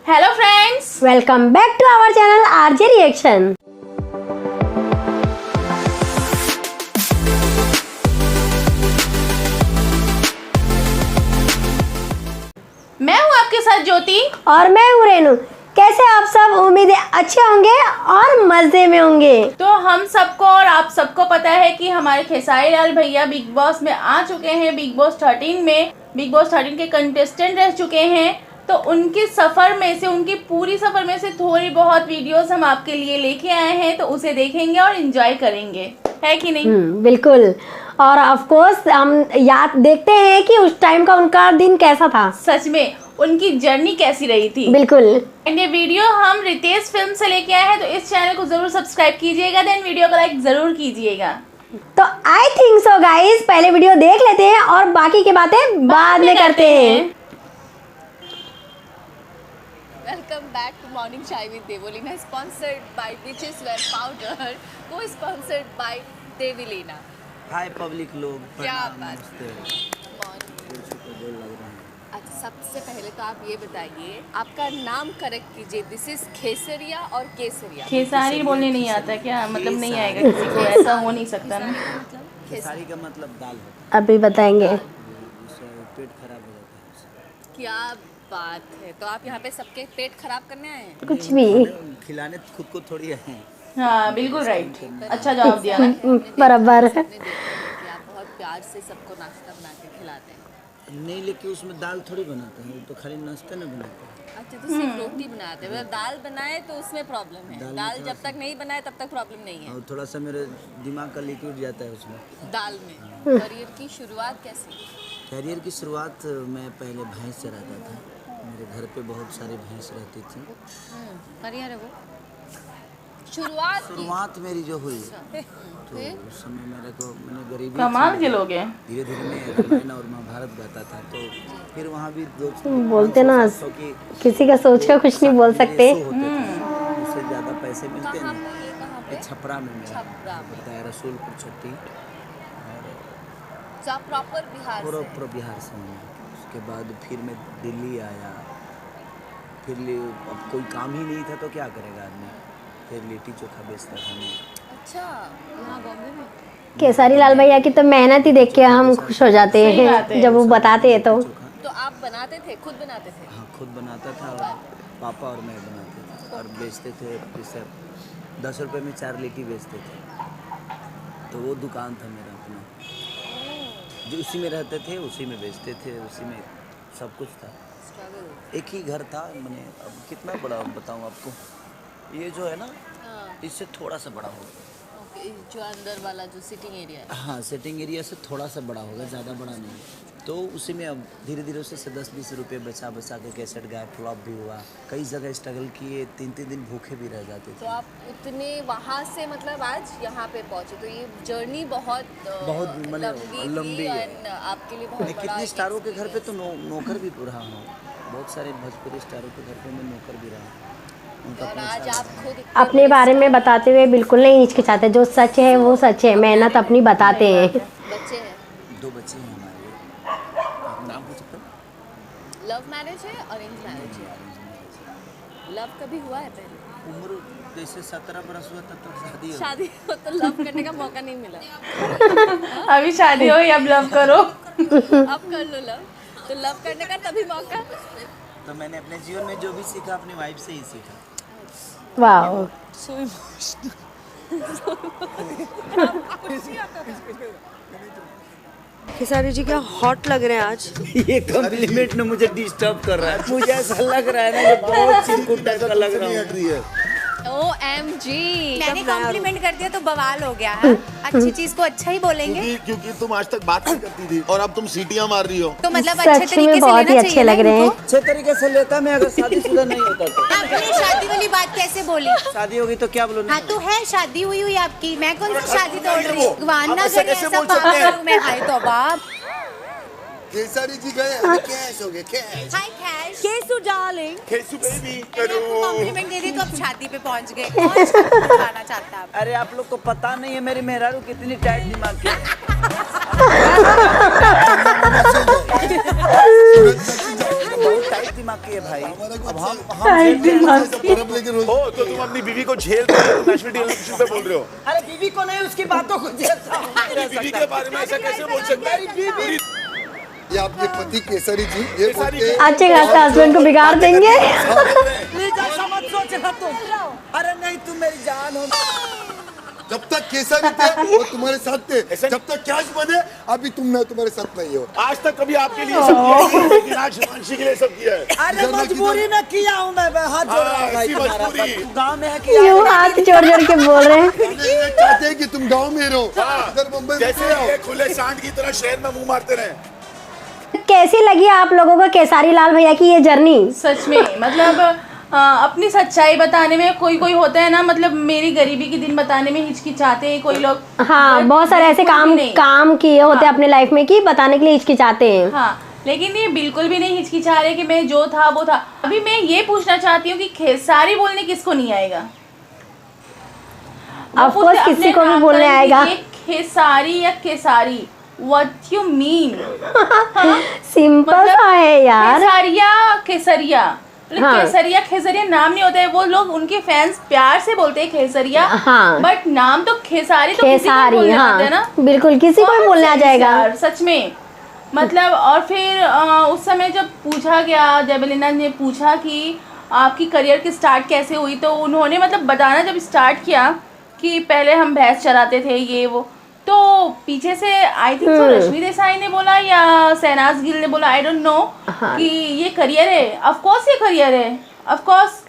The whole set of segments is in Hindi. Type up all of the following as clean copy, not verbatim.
Hello friends, welcome back to our channel RJ reaction. मैं हूँ आपके साथ ज्योति और मैं हूँ रेनू। कैसे आप सब? उम्मीद है अच्छे होंगे और मजे में होंगे। तो हम सबको और आप सबको पता है कि हमारे खेसारी लाल भैया बिग बॉस में आ चुके हैं। बिग बॉस 13 में बिग बॉस 13 के कंटेस्टेंट रह चुके हैं। तो उनके सफ़र में से, उनकी पूरी सफ़र में से थोड़ी बहुत वीडियोस हम आपके लिए लेके आए हैं, तो उसे देखेंगे और एंजॉय करेंगे, है कि नहीं? बिल्कुल। और ऑफ कोर्स हम याद देखते हैं कि उस टाइम का उनका दिन कैसा था, सच में उनकी जर्नी कैसी रही थी। बिल्कुल। एंड ये वीडियो हम रितेश फिल्म से लेके आए हैं, तो इस चैनल को जरूर सब्सक्राइब कीजिएगा, देन वीडियो को लाइक जरूर कीजिएगा। तो आई थिंक सो गाइस, पहले वीडियो देख लेते हैं और बाकी की बातें बाद में करते हैं। Welcome back to Morning Chai with Devolina, sponsored by Witches Wear Powder, co-sponsored by Devolina. Hi public लोग, क्या प्रणाम, बात नमस्ते। है। अच्छा, सबसे पहले तो आप ये बताइए, आपका नाम करेक्ट कीजिए। दिस इज खेसरिया और केसरिया। खेसारी बोलने नहीं आता क्या? मतलब नहीं आएगा किसी को, ऐसा हो नहीं सकता ना। खेसारी का मतलब दाल होता अभी बताएंगे। है, उससे पेट खराब हो जाता है। क्या बात है। तो आप यहाँ पे सबके पेट खराब करने आए हैं? कुछ भी खिलाने खुद को थोड़ी है। हाँ बिल्कुल राइट, अच्छा जवाब दिया ना। बराबर। सबने देखा है कि आप बहुत प्यार से सबको नाश्ता बना के खिलाते हैं। नहीं, लेकिन उसमें दाल थोड़ी बनाते हैं, वो तो खाली नाश्ता नहीं बनाते हैं। अच्छा, तो सिर्फ रोटी बनाते हैं। मतलब दाल बनाए तो उसमें प्रॉब्लम है, दाल जब तक नहीं बनाए तब तक प्रॉब्लम नहीं है। और थोड़ा सा मेरे दिमाग का लिक्विड जाता है उसमें। दाल में। करियर की शुरुआत कैसे? कैरियर की शुरुआत मैं पहले भैंस चराता था। मेरे घर पे बहुत सारी भैंस रहती थी। करियर है वो। शुरुआत मेरी जो हुई तो उस समय मैंने गरीबी कमाल के लोग हैं। धीरे धीरे मैं रामायण और महाभारत गाता था। तो फिर वहाँ भी बोलते ना, किसी का सोच का कुछ नहीं बोल सकते। उससे ज़्यादा पैसे मिलते कहाँ हैं। पे? ये कहाँ पे? ये छपरा में मेरा छपरा में। बताया, रसूलपुर छट्टी तो आप प्रॉपर बिहार से हैं? पूरा बिहार से हूँ। उसके बाद फिर मैं दिल्ली आया। फिर अब कोई काम ही नहीं था तो क्या करेगा आदमी, फिर लिट्टी चोखा बेचता था मैं। अच्छा, यहाँ बॉम्बे में? केसारी लाल भैया की तो मेहनत ही देख के हम खुश हो जाते हैं जब वो बताते हैं। तो आप बनाते थे, खुद बनाते थे? हाँ, खुद बनाता था और पापा और मैं बनाते थे और बेचते थे। जैसे 10 रुपये में 4 लिट्टी बेचते थे। तो वो दुकान था मेरा अपना, जो उसी में रहते थे, उसी में बेचते थे, उसी में सब कुछ था। एक ही घर था। मैंने अब कितना बड़ा बताऊँ आपको, ये जो है ना, इससे थोड़ा सा बड़ा होगा। ओके, जो अंदर वाला जो सिटिंग एरिया है। हाँ, सिटिंग एरिया से थोड़ा सा बड़ा होगा, ज़्यादा बड़ा नहीं। तो उसी में अब धीरे धीरे उससे 10-20 रुपये बचा के कैसेट गाए, फ्लॉप भी हुआ। कई जगह स्ट्रगल किए, 3-3 दिन भूखे भी रह जाते थे। तो आप उतने वहाँ से मतलब आज यहाँ पे पहुँचे, तो ये जर्नी बहुत लंबी है। and आपके लिए बहुत बड़ा कितने स्टारों के घर पे तो experience नौकर भी रहा हूँ। बहुत सारे भोजपुरी स्टारों के घर पे मैं नौकर भी रहा। उनका है। और आज आप खुद अपने बारे में बताते हुए बिल्कुल नहीं हिचकिचाते। जो सच है वो सच है, मेहनत अपनी बताते हैं। बच्चे हैं? 2 बच्चे हैं हमारे। नाम पूछ सकते हो? लव मैरिज है, अरेंज मैरिज है? लव कभी हुआ है पहले? उम्र जैसे 17 बरस हुआ तब तक शादी हो। शादी हो तो लव करने का मौका नहीं मिला। अभी शादी हो या अब लव करो। अब कर लो लव, तो लव करने का तभी मौका। तो मैंने अपने जीवन में जो भी सीखा अपनी वाइफ से ही सीखा। वाह, खेसारी जी क्या हॉट लग रहे हैं आज। ये कॉम्प्लीमेंट ने मुझे डिस्टर्ब कर रहा है। मुझे ऐसा लग रहा है ना, ये बहुत चिरकुट टाइप का लग रहा है। OMG, मैंने कॉम्प्लीमेंट कर दिया तो बवाल हो गया है। अच्छी चीज को अच्छा ही बोलेंगे। क्योंकि तुम आज तक बात नहीं करती थी और अब तुम सीटियां मार रही हो। तो मतलब अच्छे सच तरीके में से बहुत ही लेना अच्छे चाहिए लग रहे हैं। अच्छे तरीके से लेता मैं अगर शादीशुदा नहीं होता तो। आपने शादी वाली बात कैसे बोली? शादी होगी तो क्या बोलूं? हाँ तो है, शादी हुई हुई आपकी, मैं कौन सी शादी तोड़ रही हूँ? भगवान ना ऐसा करे कैसे ऐसा बोल सकते हैं? पाप मैं। हाय तौबा। केसारी जी गए अभी कैश हो गए कैश। हाय कैश। केसु डार्लिंग। केसु बेबी मैंने आपको कॉम्प्लीमेंट दे दी तो अब शादी पे पहुंच गए। कौन शादी करवाना चाहता है आप? अरे आप लोग को पता नहीं है मेरी मेहरारू कितनी टाइट दिमाग की है। बहुत टाइट दिमाग की है भाई। अब हम बर्फ लेके रोज ओ तो तुम अपनी बीवी को झेल रहे हो, नेशनलिटी रिलेशनशिप पे बोल रहे हो। अरे बीवी को नहीं, उसकी बातों को बीवी के बारे में ऐसा कैसे बोल सकते हैं? ये आपके पति केसरी जी ये बोलते हैं अच्छे खासे हस्बैंड को बिगाड़ देंगे। समझ सोच रहा तुम। अरे नहीं, तुम मेरी जान हो। जब तक केसरी थे वो तुम्हारे साथ थे, जब तक कैश बने अभी तुम ना तुम्हारे साथ नहीं हो। आज तक कभी आपके लिए सब किया है, लेकिन आज हिमांशी के लिए सब किया है। अरे मजबूरी में किया हूँ मैं, हाथ जोड़ रहा हूँ भाई ऐसी तुम्हारा। मजबूरी। तू गाँव में है कि यूं हाथ जोड़ जोड़ के बोल रहे हैं। ये चाहते हैं कि तुम गांव में रहो, इधर मुंबई में जैसे रहो। ये खुले सांड की तरह शहर में मुंह मारते रहे। कैसी लगी आप लोगों को केसारी लाल भैया की ये जर्नी? सच में मतलब अपनी सच्चाई बताने में कोई कोई होता है ना, मतलब मेरी गरीबी के दिन बताने में हिचकिचाते हैं कोई लोग। हाँ, बहुत सारे ऐसे काम किए होते हैं अपने लाइफ में कि बताने के लिए हिचकिचाते हैं। हाँ, लेकिन ये बिल्कुल भी नहीं हिचकिचा रहे कि मैं जो था वो था। अभी मैं ये पूछना चाहती हूँ कि खेसारी बोलने किसको नहीं आएगा? Of course, किसी को भी बोलने आएगा। खेसारी या Khesari, what you mean? Simple सा है यार। केसारिया केसरिया, हाँ। केसरिया खेसरिया नाम नहीं होता है। वो लोग उनके फैंस प्यार से बोलते हैं खेसरिया, हाँ। बट नाम तो खेसारी तो किसी को केसारी, बोलने आता है हाँ ना। बिल्कुल, किसी को भी बोलने आ जाएगा। यार, सच में मतलब। और फिर उस समय जब पूछा गया, जेबेलिना ने पूछा कि आपकी करियर की स्टार्ट कैसे हुई, तो उन्होंने मतलब बताना जब स्टार्ट किया कि पहले हम भैंस चराते थे ये वो, तो पीछे से आई थिंक तो रश्मि देसाई ने बोला या शहनाज गिल ने बोला, आई डोंट नो, कि ये करियर है। ऑफ कोर्स ये करियर है, ऑफ कोर्स।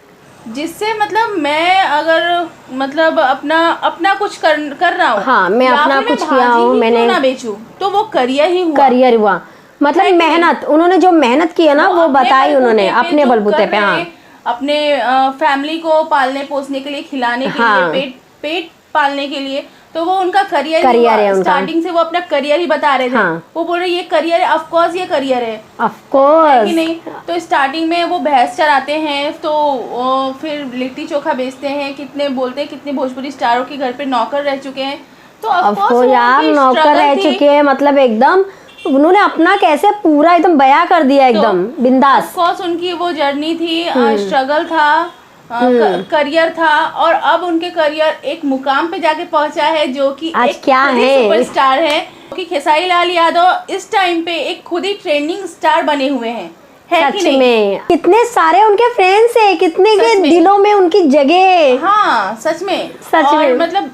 जिससे मतलब मैं अगर मतलब अपना कुछ कर रहा हूँ, हाँ, मैं अपना कुछ किया हूँ, मैंने ना बेचूं, तो वो करियर ही हुआ। करियर हुआ मतलब मेहनत, उन्होंने जो मेहनत की है ना वो बताई उन्होंने अपने बलबूते पे। हाँ, अपने फैमिली को पालने पोसने के लिए, खिलाने के हाँ। लिए, पेट पालने के लिए, तो वो उनका करियर है उनका। स्टार्टिंग से वो अपना करियर ही बता रहे थे। हाँ। वो बोल रहे ये करियर है, ऑफ कोर्स ये करियर है, ऑफ कोर्स कि नहीं। तो स्टार्टिंग में वो भैंस चराते हैं, तो फिर लिट्टी चोखा बेचते हैं। कितने बोलते हैं कितने भोजपुरी स्टारों के घर पे नौकर रह चुके हैं, तो ऑफ कोर्स यार नौकर रह चुके हैं, मतलब एकदम उन्होंने अपना कैसे पूरा एकदम बयां कर दिया, एकदम बिंदास। ऑफ कोर्स उनकी वो जर्नी थी, स्ट्रगल था, करियर था, और अब उनके करियर एक मुकाम पे जाके पहुंचा है जो कि आज एक क्या खुद ही है? सुपरस्टार है। क्योंकि खेसारी लाल यादव इस टाइम पे एक खुद ही ट्रेंडिंग स्टार बने हुए हैं, है कि सच नहीं? में कितने सारे उनके फ्रेंड्स हैं, कितने के दिलों में उनकी जगह है। हाँ, सच में। सच और में। मतलब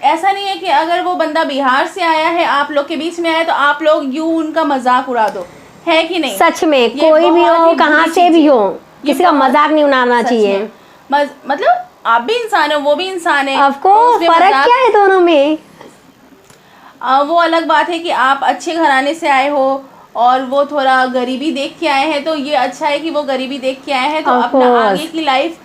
ऐसा नहीं है कि अगर वो बंदा बिहार से आया है, आप लोग के बीच में आया, तो आप लोग यूं उनका मजाक उड़ा दो, है कि नहीं? सच में, ये कोई भी बहुत हो, ही कहाँ बुरी से चीज़ भी है। हो, ये किसी का बहुत- मजाक नहीं उड़ाना सच चाहिए। में। मतलब आप भी इंसान हो, वो भी इंसान है। आपको तो उसमें फर्क मजाक- क्या है दोनों में? वो अलग बात है कि आप अच्छे घराने से आए हो और वो थोड़ा गरीबी देख के आए हैं, तो ये अच्छा है कि वो गरीबी देख के आए हैं, तो Of अपना course. आगे की लाइफ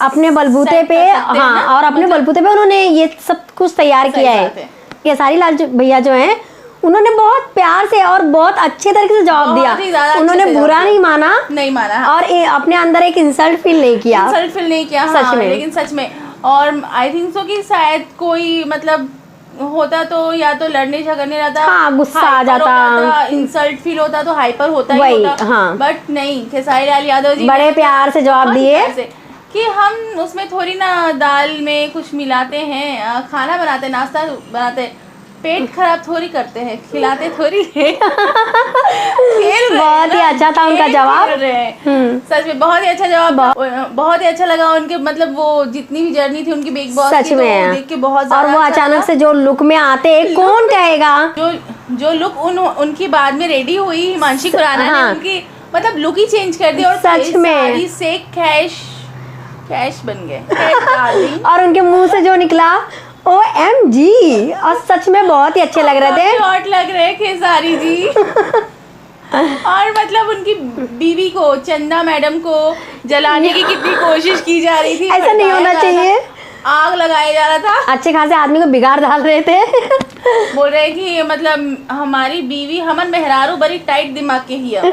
अपने बलबूते set पे, कर सकते हैं हाँ, ना? और अपने मतलब- बलबूते पे उन्होंने ये सब कुछ तैयार सही किया बात है। है। केसारी लाल भैया जो हैं, उन्होंने बहुत प्यार से और बहुत अच्छे तरीके से जवाब बहुत ही ज्यादा दिया। अच्छे उन्होंने से बुरा जवाब नहीं माना नहीं माना, हाँ। और अपने अंदर एक इंसल्ट फील नहीं किया। इंसल्ट फील नहीं किया, सच हाँ, में। लेकिन सच में। और आई थिंक सो कि शायद कोई मतलब होता तो या तो लड़ने झगड़ने रहता, हाँ, गुस्सा आ जाता। इंसल्ट फील होता तो हाइपर होता ही वही, होता, हाँ। बट नहीं, खेसारी लाल यादव जी बड़े ने प्यार से जवाब बहुत दिए प्यार से कि हम उसमें थोड़ी ना दाल में कुछ मिलाते हैं, खाना बनाते, नाश्ता बनाते, पेट खराब थोड़ी करते हैं, खिलाते थोड़ी है। बहुत ही अच्छा था उनका जवाब। सच में बहुत ही अच्छा जवाब, बहुत ही अच्छा लगा उनके, मतलब वो जितनी भी जर्नी थी उनकी बिग बॉस सच की, तो में। वो देख के बहुत और ज्यादा वो अच्छा अचानक लगा। से जो लुक में आते हैं, कौन कहेगा? जो लुक उनकी बाद में रेडी हुई हिमांशी खुराना ने, हाँ। उनकी मतलब लुक ही चेंज कर दी, और सच में। सारी से कैश बन गए। और उनके मुंह से जो निकला OMG, और सच में बहुत ही अच्छे लग रहे थे। हॉट लग रहे खेसारी जी। और मतलब उनकी बीवी को, चंदा मैडम को जलाने की कितनी कोशिश की जा रही थी, ऐसा नहीं होना भड़काया जा रहा चाहिए। था, आग लगाया जा रहा था। अच्छे खासे आदमी को बिगाड़ डाल रहे थे। बोल रहे कि मतलब हमारी बीवी हमन मेहरारू बड़ी टाइट दिमाग के ही है।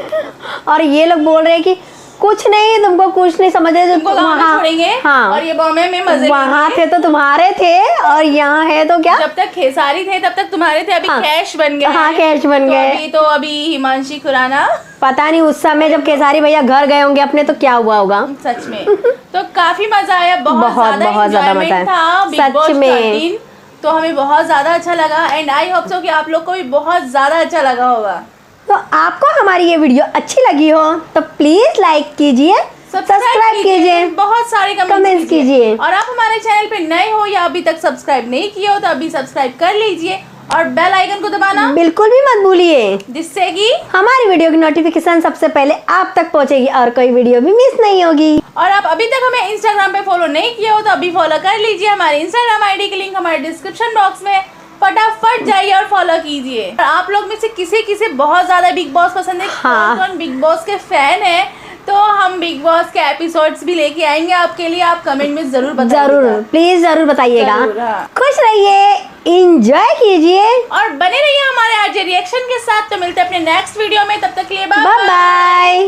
और ये लोग बोल रहे हैं कि कुछ नहीं, तुमको कुछ नहीं समझ रहे, तुमको गाँव में छोड़ेंगे हाँ और ये बॉम्बे में मजे वहाँ लेंगे। थे तो तुम्हारे थे और यहाँ है तो क्या, जब तक खेसारी थे तब तक तुम्हारे थे, अभी हाँ। कैश बन गए। हाँ, कैश बन गए। तो अभी हिमांशी खुराना, पता नहीं उस समय जब खेसारी भैया घर गए होंगे अपने तो क्या हुआ होगा। सच में तो काफी मजा आया, बहुत बहुत ज्यादा मजा enjoyment आया। था बिग बॉस सच में। 13, तो हमें बहुत ज्यादा अच्छा लगा एंड आई होप सो कि आप लोग को भी बहुत ज्यादा अच्छा लगा होगा। तो आपको हमारी ये वीडियो अच्छी लगी हो तो प्लीज लाइक कीजिए, सब्सक्राइब कीजिए, बहुत सारे कमेंट्स कमेंट्स कीजिए। और आप हमारे चैनल पे नए हो या अभी तक सब्सक्राइब नहीं किए हो तो अभी सब्सक्राइब कर लीजिए और बेल आइकन को दबाना बिल्कुल भी मत भूलिए, जिससे कि हमारी वीडियो की नोटिफिकेशन सबसे पहले आप तक पहुंचेगी और कोई वीडियो भी मिस नहीं होगी। और आप अभी तक हमें इंस्टाग्राम पे फॉलो नहीं किया हो तो अभी फॉलो कर लीजिए। हमारे इंस्टाग्राम आईडी की लिंक हमारे डिस्क्रिप्शन बॉक्स में, फटाफट जाइए और फॉलो कीजिए। और आप लोग में से किसे बहुत ज्यादा बिग बॉस पसंद है, हाँ। कौन बिग बॉस के फैन है, तो हम बिग बॉस के एपिसोड्स भी लेके आएंगे आपके लिए। आप कमेंट में जरूर बताइएगा। जरूर प्लीज जरूर बताइएगा। जरूर, हाँ। खुश रहिए, एंजॉय कीजिए, और बने रहिए हमारे आज रिएक्शन के साथ। तो मिलते हैं अपने नेक्स्ट वीडियो में, तब तक के लिए बाय बाय।